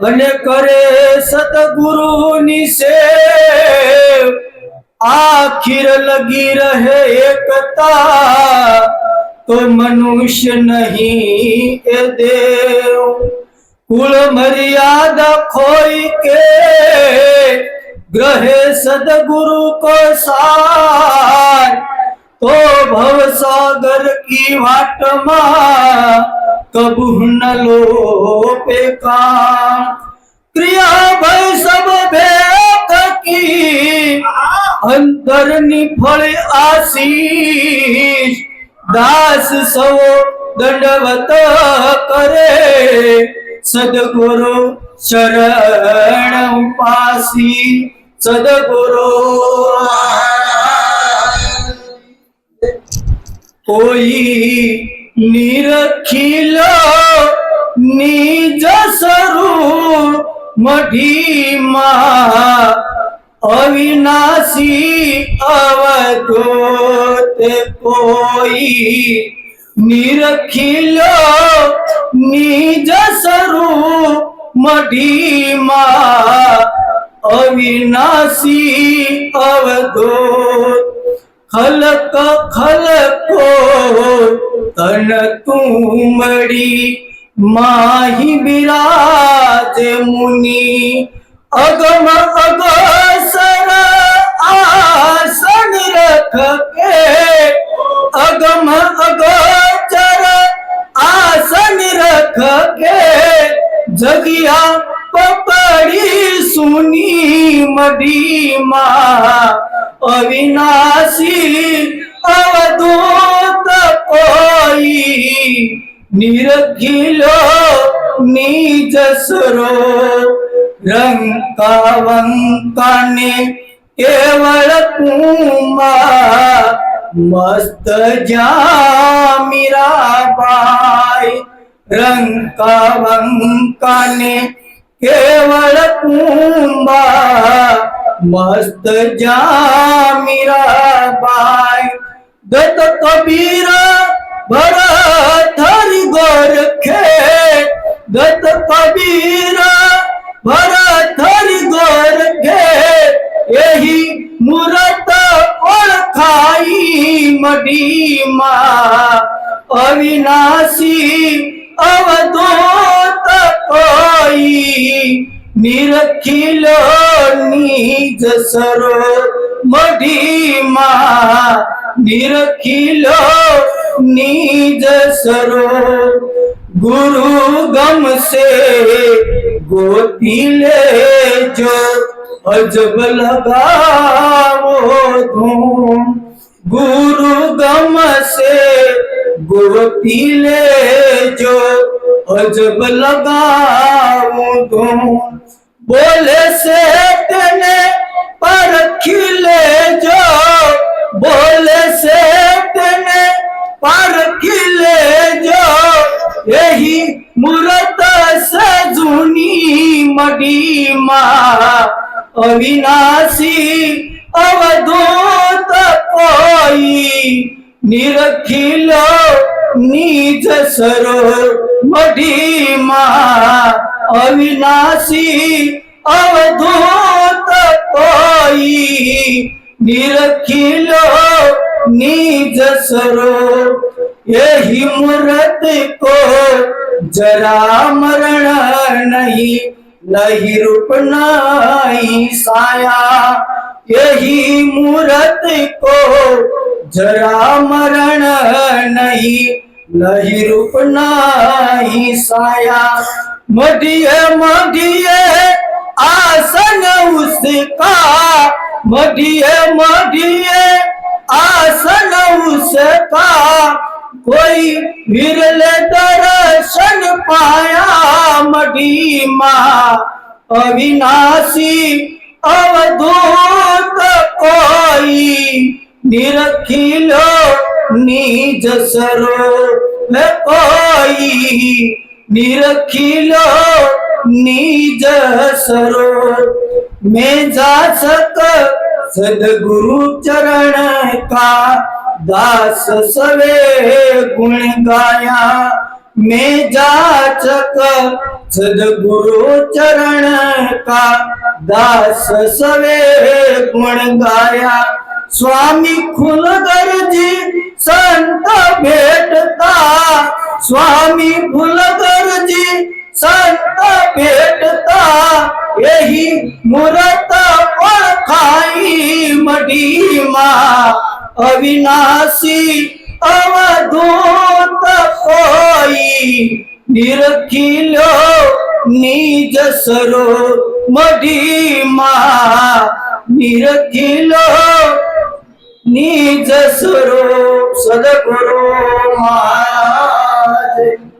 અને કરે સતગુરુની સેવ आखिर लगी रहे एकता तो मनुष्य नहीं ए देव कुल मर्यादा खोई के ग्रहे सदगुरु को सार तो भव सागर की वाट मा कबू न लोपे का क्रिया भय सब भेद की अंतरनी फल आशीष दास सो दंडवत करे सदगुरु शरण पासी सदगुरु कोई निरखिलो निज स्वरूप मढ़ीमा अविनाशी अवधूत कोई निरखिलो निज स्वरूप मढ़ीमा अविनाशी अवधूत खलक खलको तन तुमड़ी माही विराज मुनि अगम अगसर आसन रख के अगम अगोचर आसन रख के जगिया पपड़ी सुनी मढ़ीमा अविनाशी अवधूत कोई निरखिलो निज स्वरूप रंकावंकाने केवल कुमा मस्त जामीरा बाई रंकावंकाने केवल कुमा मस्त जामीरा बाई दत्त कबीर भरत हरि गोरखे दत्त कबीर भरत हरि गोरखे यही मूरत ओळखाई मढ़ीमा अविनाशी अवधूत कोई निरखिलो निज स्वरूप मढ़ीमा निरखिलो निज स्वरूप गुरु गम से गोती ले जो अजब लगावो धूम गुरु गम से गोती ले जो अजब लगावो धूम बोले से तेने पर खिले जो बोले से तेने पर खिले जो यही मूरत सजुनी मढ़ीमा अविनाशी अवधूत कोई निरखिलो निज स्वरूप मढ़ीमा अविनाशी अवधूत कोई निरखिलो निज स्वरूप यही मूर्त को जरा मरण नहीं नहीं रूप नहीं साया यही मूर्त को जरा मरण नहीं नहीं रूप नहीं साया मढ़िए मढ़िए आसन उसका मढ़िए मढ़िए आसन उसका कोई विरले दर्शन पाया मढ़ीमा अविनाशी अवधूत कोई निरखिलो निज स्वरूप कोई निरखिलो निज स्वरूप में जा सक सदगुरु चरण का दास सवे गुण गाया में जाचक सदगुरु चरण का दास सवे गुण गाया स्वामी फुलगर जी संत भेटता स्वामी फुलगर जी संत भेटता यही मूरत ओळखाई मढीमा अविनाशी अवधूत कोई निरखिलो निज सरो मढीमा निरखिलो निज सरो सद्गुरु महाराज